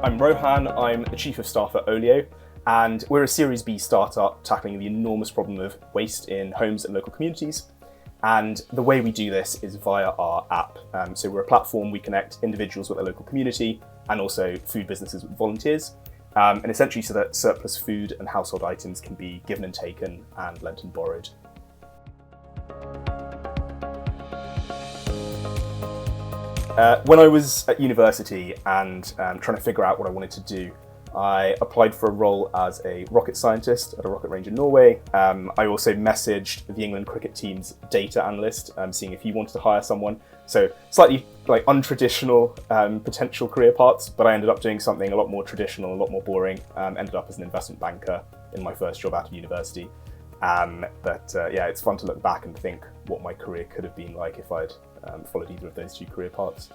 I'm Rohan, I'm the Chief of Staff at Olio, and we're a Series B startup tackling the enormous problem of waste in homes and local communities. And the way we do this is via our app. So we're a platform, we connect individuals with their local community and also food businesses with volunteers. And essentially so that surplus food and household items can be given and taken and lent and borrowed. When I was at university and trying to figure out what I wanted to do, I applied for a role as a rocket scientist at a rocket range in Norway. I also messaged the England cricket team's data analyst, seeing if he wanted to hire someone. So slightly untraditional potential career paths, but I ended up doing something a lot more traditional, a lot more boring. Ended up as an investment banker in my first job out of university. It's fun to look back and think what my career could have been like if I'd followed either of those two career paths.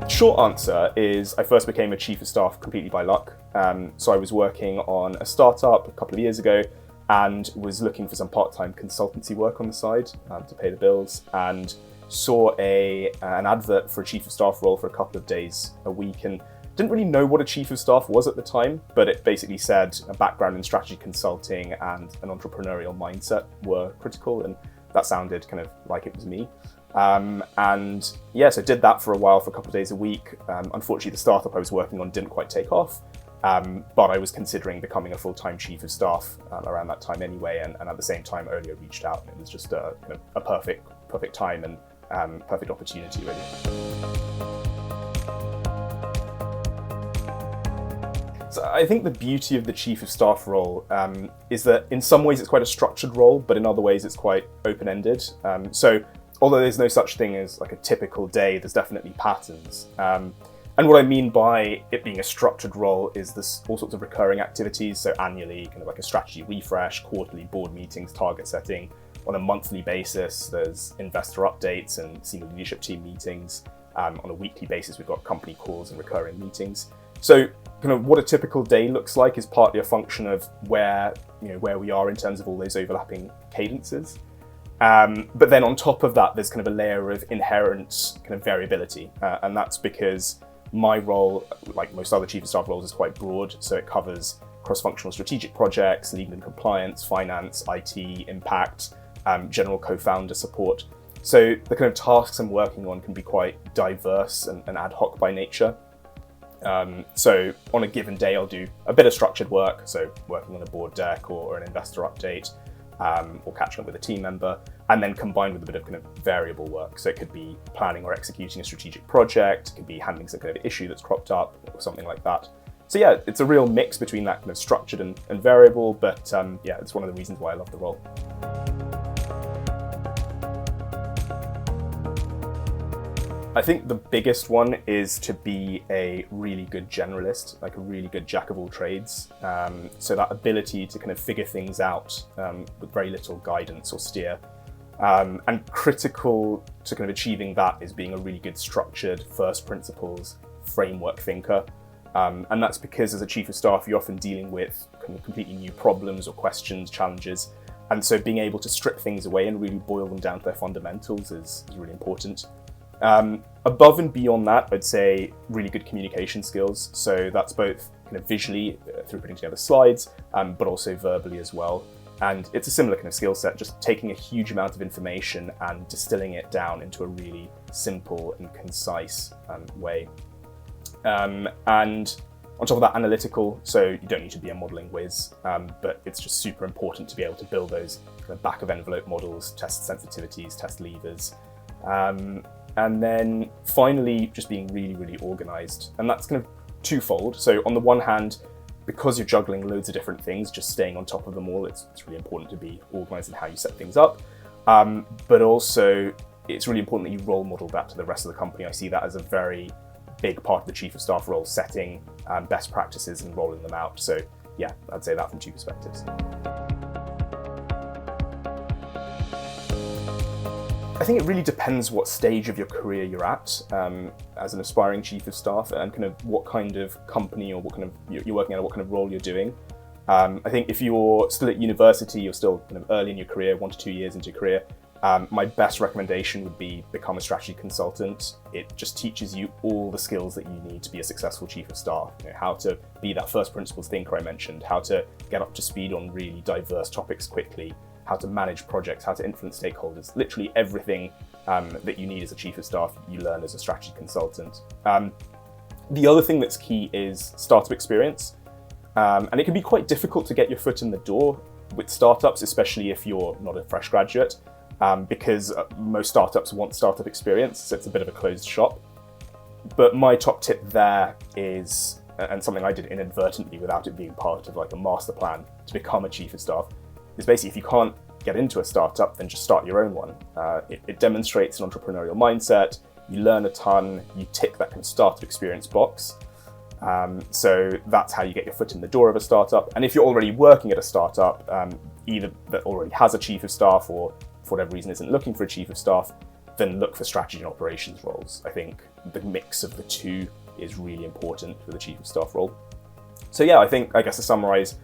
Short answer is I first became a chief of staff completely by luck. So I was working on a startup a couple of years ago and was looking for some part-time consultancy work on the side to pay the bills, and saw an advert for a chief of staff role for a couple of days a week, and didn't really know what a chief of staff was at the time, but it basically said a background in strategy consulting and an entrepreneurial mindset were critical, and that sounded kind of like it was me. So I did that for a while, for a couple of days a week. Unfortunately, the startup I was working on didn't quite take off, but I was considering becoming a full-time chief of staff around that time anyway, and at the same time, Olio reached out, and it was just a perfect time and perfect opportunity, really. So I think the beauty of the chief of staff role is that in some ways it's quite a structured role, but in other ways it's quite open-ended. So although there's no such thing as like a typical day, there's definitely patterns. And what I mean by it being a structured role is there's all sorts of recurring activities. So annually, kind of like a strategy refresh, quarterly board meetings, target setting. On a monthly basis, there's investor updates and senior leadership team meetings. On a weekly basis, we've got company calls and recurring meetings. So kind of what a typical day looks like is partly a function of where we are in terms of all those overlapping cadences. But then on top of that, there's kind of a layer of inherent kind of variability. And that's because my role, like most other chief of staff roles, is quite broad. So it covers cross-functional strategic projects, legal and compliance, finance, IT, impact, general co-founder support. So the kind of tasks I'm working on can be quite diverse and ad hoc by nature. So on a given day, I'll do a bit of structured work, so working on a board deck or an investor update, or catching up with a team member, and then combined with a bit of kind of variable work. So it could be planning or executing a strategic project, it could be handling some kind of issue that's cropped up or something like that. So yeah, it's a real mix between that kind of structured and variable, but it's one of the reasons why I love the role. I think the biggest one is to be a really good generalist, like a really good jack of all trades. So that ability to kind of figure things out with very little guidance or steer. And critical to kind of achieving that is being a really good structured first principles framework thinker. And that's because as a chief of staff, you're often dealing with kind of completely new problems or questions, challenges. And so being able to strip things away and really boil them down to their fundamentals is really important. Above and beyond that, I'd say really good communication skills. So that's both kind of visually through putting together slides, but also verbally as well. And it's a similar kind of skill set, just taking a huge amount of information and distilling it down into a really simple and concise way. And on top of that, analytical. So you don't need to be a modeling whiz, but it's just super important to be able to build those kind of back of envelope models, test sensitivities, test levers. And then finally, just being really, really organized. And that's kind of twofold. So on the one hand, because you're juggling loads of different things, just staying on top of them all, it's really important to be organized in how you set things up. But also, it's really important that you role model that to the rest of the company. I see that as a very big part of the chief of staff role, setting best practices and rolling them out. So yeah, I'd say that from two perspectives. I think it really depends what stage of your career you're at as an aspiring chief of staff, and kind of what kind of company or what kind of you're working at, what kind of role you're doing. I think if you're still at university, you're still kind of early in your career, 1 to 2 years into your career, My best recommendation would be become a strategy consultant. It just teaches you all the skills that you need to be a successful chief of staff. How to be that first principles thinker I mentioned, how to get up to speed on really diverse topics quickly, how to manage projects, how to influence stakeholders. Literally everything that you need as a chief of staff, you learn as a strategy consultant. The other thing that's key is startup experience. And it can be quite difficult to get your foot in the door with startups, especially if you're not a fresh graduate. Because most startups want startup experience, so it's a bit of a closed shop. But my top tip there is, and something I did inadvertently without it being part of like a master plan to become a chief of staff, is basically if you can't get into a startup, then just start your own one. It demonstrates an entrepreneurial mindset, you learn a ton, you tick that kind of startup experience box. So that's how you get your foot in the door of a startup. And if you're already working at a startup, either that already has a chief of staff or for whatever reason isn't looking for a chief of staff, then look for strategy and operations roles. I think the mix of the two is really important for the chief of staff role. So yeah, I guess to summarize,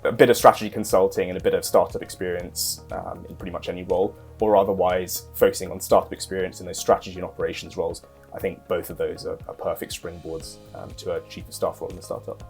a bit of strategy consulting and a bit of startup experience in pretty much any role, or otherwise focusing on startup experience in those strategy and operations roles. I think both of those are perfect springboards to a chief of staff role in a startup.